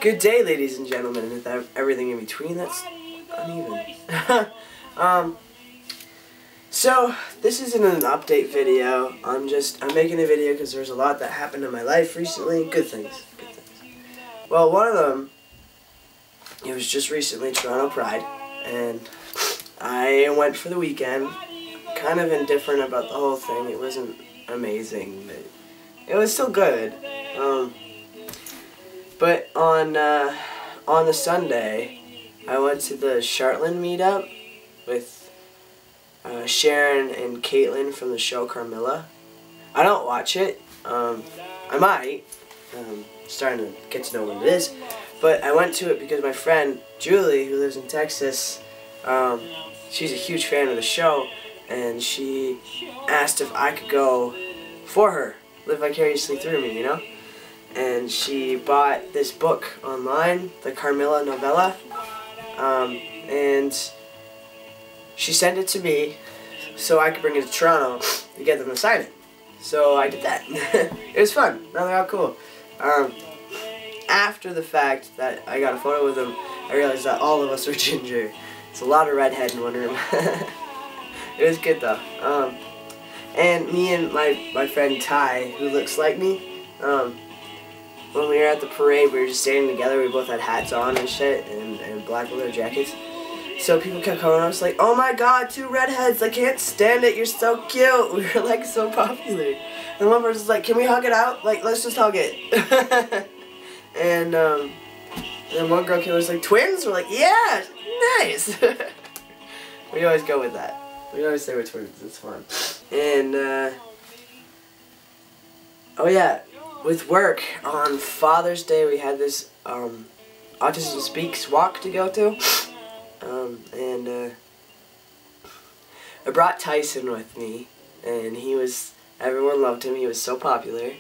Good day, ladies and gentlemen, and everything in between. That's uneven. So this isn't an update video. I'm making a video because there's a lot that happened in my life recently. Good things. Well, one of them, it was just recently Toronto Pride, and I went for the weekend. Kind of indifferent about the whole thing. It wasn't amazing, but it was still good. But on the Sunday, I went to the Chartland meetup with Sharon and Caitlin from the show Carmilla. I don't watch it. I might. Starting to get to know what it is. But I went to it because my friend Julie, who lives in Texas, she's a huge fan of the show, and she asked if I could go for her, live vicariously through me, you know? And she bought this book online, the Carmilla novella, and she sent it to me so I could bring it to Toronto to get them to sign it. So I did that. It was fun. Now they're all cool. After the fact that I got a photo with them, I realized that all of us were ginger. It's a lot of redhead in one room. It was good though. And me and my friend Ty, who looks like me, when we were at the parade, we were just standing together. We both had hats on and shit, and black leather jackets. So people kept coming up, like, "Oh my God, two redheads! I can't stand it. You're so cute." We were like so popular. And one person's like, "Can we hug it out? Like, let's just hug it." And then one girl came and was like, "Twins?" We're like, "Yeah, nice." We always go with that. We always say we're twins. It's fun. And oh yeah. With work, on Father's Day, we had this Autism Speaks walk to go to, and I brought Tyson with me, and everyone loved him. He was so popular.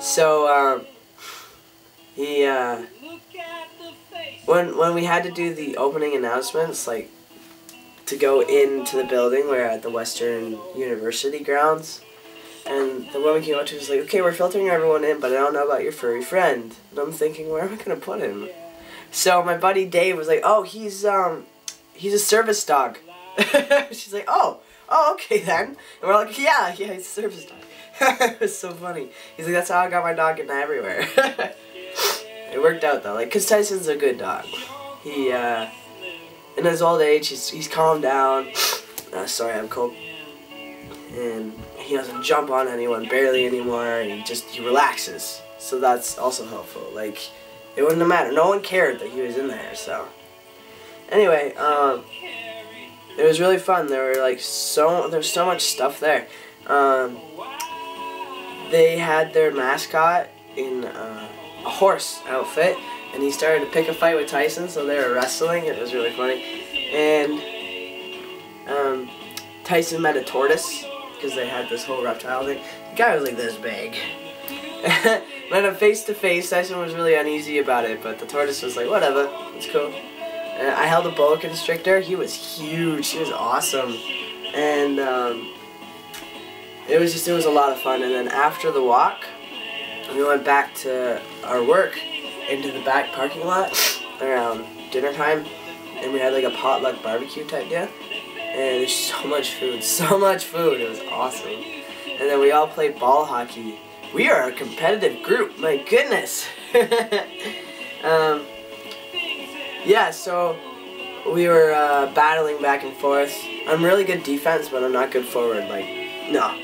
So when we had to do the opening announcements, like to go into the building, we're at the Western University grounds. And the woman came up to me and was like, "Okay, we're filtering everyone in, but I don't know about your furry friend." And I'm thinking, where am I going to put him? So my buddy Dave was like, "Oh, he's a service dog." She's like, oh, okay then. And we're like, yeah, he's a service dog. It was so funny. He's like, "That's how I got my dog getting everywhere." It worked out though, like, 'cause Tyson's a good dog. He, in his old age, he's calmed down. Sorry, I'm cold. And he doesn't jump on anyone barely anymore, and he relaxes. So that's also helpful. Like, it wouldn't have mattered. No one cared that he was in there, so. Anyway, it was really fun. There was so much stuff there. They had their mascot in a horse outfit, and he started to pick a fight with Tyson, so they were wrestling. It was really funny. And Tyson met a tortoise, because they had this whole reptile thing. The guy was like this big. Met him face to face. Tyson was really uneasy about it, but the tortoise was like, "Whatever, it's cool." And I held a boa constrictor. He was huge. He was awesome, and it was a lot of fun. And then after the walk, we went back to our work into the back parking lot around dinner time, and we had like a potluck barbecue type deal. And there's so much food, it was awesome. And then we all played ball hockey. We are a competitive group, my goodness. Yeah, so we were battling back and forth. I'm really good defense, but I'm not good forward, like, no,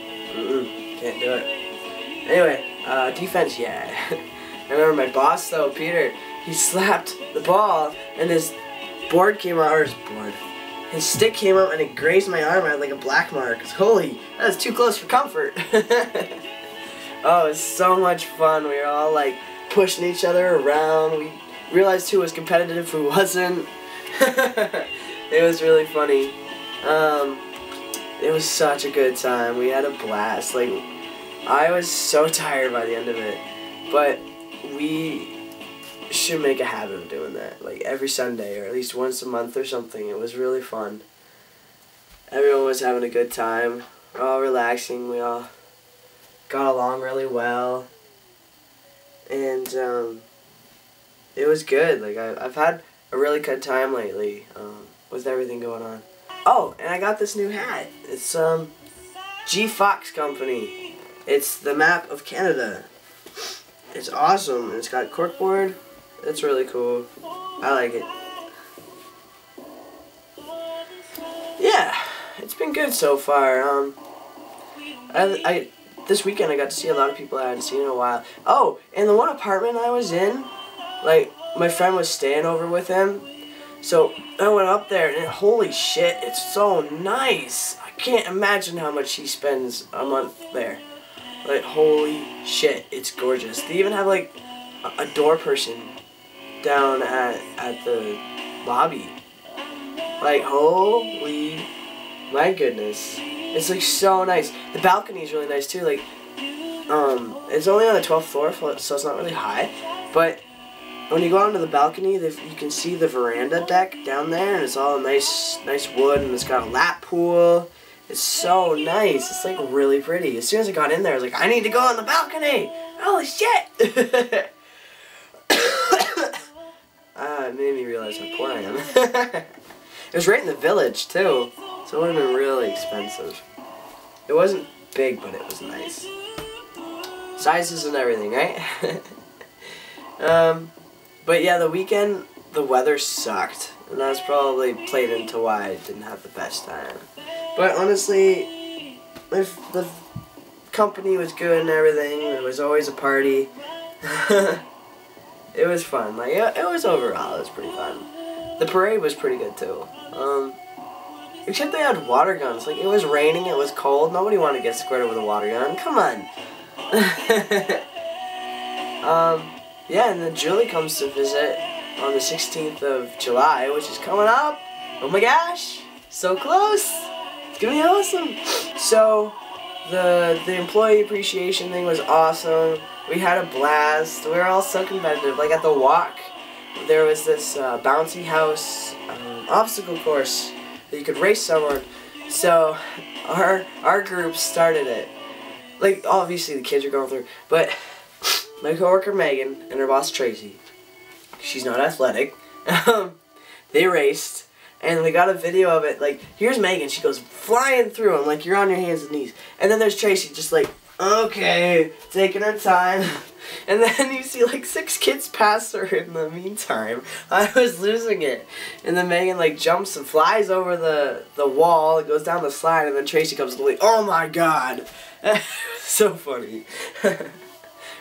can't do it. Anyway, defense, yeah. I remember my boss though, Peter, he slapped the ball, and his board came out, or his stick came up and it grazed my arm. I had like a black mark. Holy, that was too close for comfort. Oh, it was so much fun. We were all like pushing each other around. We realized who was competitive, who wasn't. It was really funny. It was such a good time. We had a blast. Like, I was so tired by the end of it. But we should make a habit of doing that, like every Sunday or at least once a month or something. It was really fun. Everyone was having a good time. We're all relaxing. We all got along really well. And it was good. Like I've had a really good time lately with everything going on. Oh, and I got this new hat. It's G Fox Company. It's the map of Canada. It's awesome. It's got corkboard. It's really cool. I like it. Yeah, it's been good so far. This weekend I got to see a lot of people I hadn't seen in a while. Oh, and the one apartment I was in, like, my friend was staying over with him. So I went up there and holy shit, it's so nice. I can't imagine how much he spends a month there. Like, holy shit, it's gorgeous. They even have like a door person down at the lobby. Like, holy, my goodness. It's like so nice. The balcony is really nice too. Like, it's only on the 12th floor, so it's not really high. But when you go onto the balcony, you can see the veranda deck down there, and it's all nice wood, and it's got a lap pool. It's so nice. It's like really pretty. As soon as I got in there, I was like, I need to go on the balcony. Holy shit! It made me realize how poor I am. It was right in the village too, so it would have been really expensive. It wasn't big, but it was nice. Sizes and everything, right? But yeah, the weekend, the weather sucked. And that's probably played into why I didn't have the best time. But honestly, the company was good and everything. There was always a party. It was fun. Like, it was overall, it was pretty fun. The parade was pretty good too. Except they had water guns. Like, it was raining, it was cold. Nobody wanted to get squirted with a water gun. Come on. Yeah, and then Julie comes to visit on the 16th of July, which is coming up. Oh my gosh, so close. It's gonna be awesome. So, the employee appreciation thing was awesome. We had a blast. We were all so competitive. Like, at the walk, there was this bouncy house obstacle course that you could race someone. So, our group started it. Like, obviously the kids are going through, but my coworker Megan and her boss Tracy, she's not athletic, they raced, and we got a video of it. Like, here's Megan, she goes flying through them, like, you're on your hands and knees. And then there's Tracy, just like, okay, taking her time. And then you see like 6 kids pass her in the meantime. I was losing it. And then Megan like jumps and flies over the wall, and goes down the slide, and then Tracy comes like, oh my god. So funny.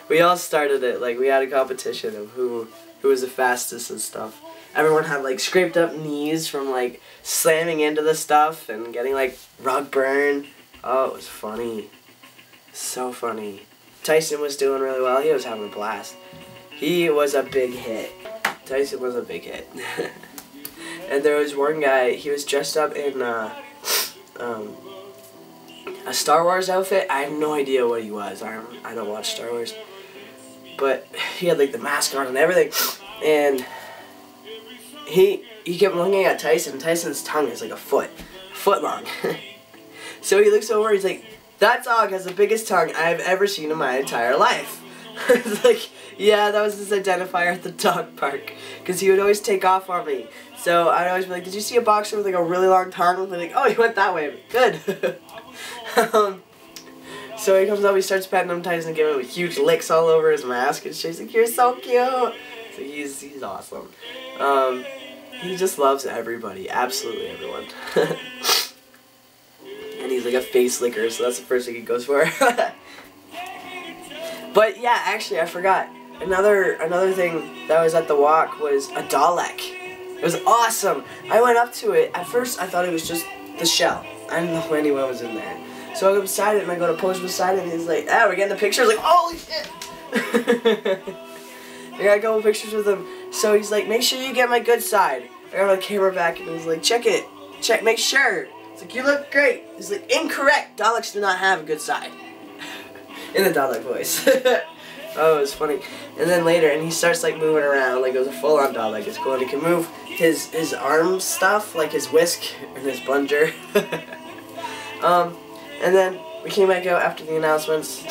We all started it, like we had a competition of who was the fastest and stuff. Everyone had like scraped up knees from like slamming into the stuff and getting like rug burn. Oh, it was funny. So funny. Tyson was doing really well. He was having a blast. He was a big hit. Tyson was a big hit. And there was one guy, he was dressed up in a Star Wars outfit. I have no idea what he was. I don't watch Star Wars. But he had like the mask on and everything. And he kept looking at Tyson. Tyson's tongue is like a foot long. So he looks over, he's like, that dog has the biggest tongue I've ever seen in my entire life. It's like, yeah, that was his identifier at the dog park. Because he would always take off on me. So I'd always be like, did you see a boxer with like a really long tongue? And like, oh, he went that way. Good. So he comes up, he starts petting him, Tyson, giving him huge licks all over his mask. And she's like, you're so cute. So he's awesome. He just loves everybody. Absolutely everyone. And he's like a face licker, so that's the first thing he goes for. But yeah, actually I forgot. Another thing that was at the walk was a Dalek. It was awesome. I went up to it. At first I thought it was just the shell. I didn't know anyone was in there. So I go beside it and I go to pose beside it and he's like, ah, we're getting the picture. I was like, holy shit. I got a couple pictures with him. So he's like, make sure you get my good side. I got my camera back and he's like, check it. Make sure. It's like, you look great. He's like, incorrect. Daleks do not have a good side. In the Dalek voice. Oh, it was funny. And then later, and he starts like moving around, like it was a full-on Dalek. It's cool. And he can move his arm stuff, like his whisk and his plunger. And then we came back out after the announcements,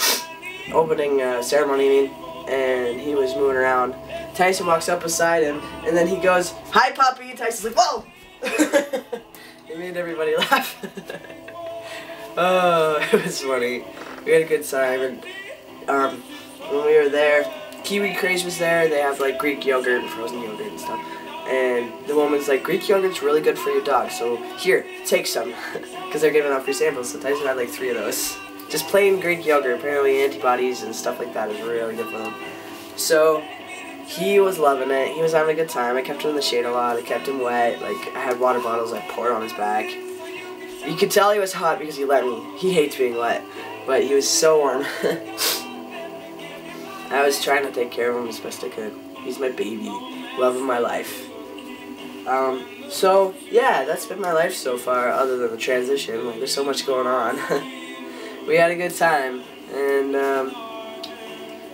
opening ceremony, I mean. and he was moving around. Tyson walks up beside him, and then he goes, "Hi, puppy." Tyson's like, "Whoa!" It made everybody laugh. Oh, it was funny. We had a good time, and when we were there, Kiwi Craze was there. They have like Greek yogurt and frozen yogurt and stuff. And the woman's like, "Greek yogurt's really good for your dog, so here, take some," because they're giving out free samples. So Tyson had like 3 of those. Just plain Greek yogurt. Apparently antibodies and stuff like that is really good for them. So he was loving it. He was having a good time. I kept him in the shade a lot. I kept him wet. Like, I had water bottles I poured on his back. You could tell he was hot because he let me. He hates being wet, but he was so warm. I was trying to take care of him as best I could. He's my baby. Love of my life. So, yeah, that's been my life so far, other than the transition. Like, there's so much going on. We had a good time, and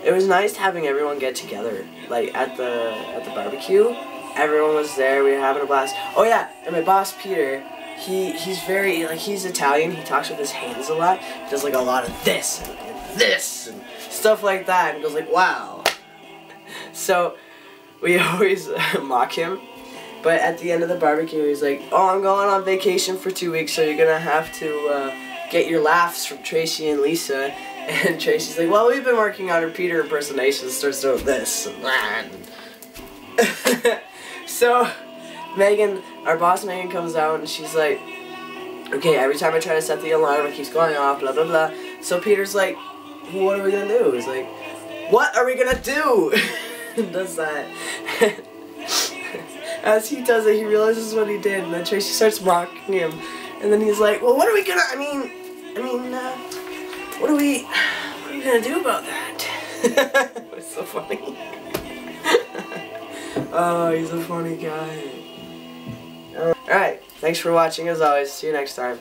it was nice having everyone get together. Like, at the barbecue, everyone was there. We were having a blast. Oh, yeah, and my boss, Peter, he's very, like, he's Italian. He talks with his hands a lot. He does, like, a lot of this and this and stuff like that, and goes like, "Wow." So we always mock him, but at the end of the barbecue he's like, "Oh, I'm going on vacation for 2 weeks, so you're gonna have to get your laughs from Tracy and Lisa." And Tracy's like, "Well, we've been working on her Peter impersonation." Starts doing this and that. So Megan, our boss Megan, comes out and she's like, "Okay, every time I try to set the alarm it keeps going off, blah blah blah." So Peter's like, "Well, what are we gonna do?" He's like, "What are we gonna do?" And does that. As he does it, he realizes what he did, and then Tracy starts mocking him, and then he's like, "Well, what are we gonna? What are we gonna do about that?" It was so funny. Oh, he's a funny guy. Alright, thanks for watching as always. See you next time.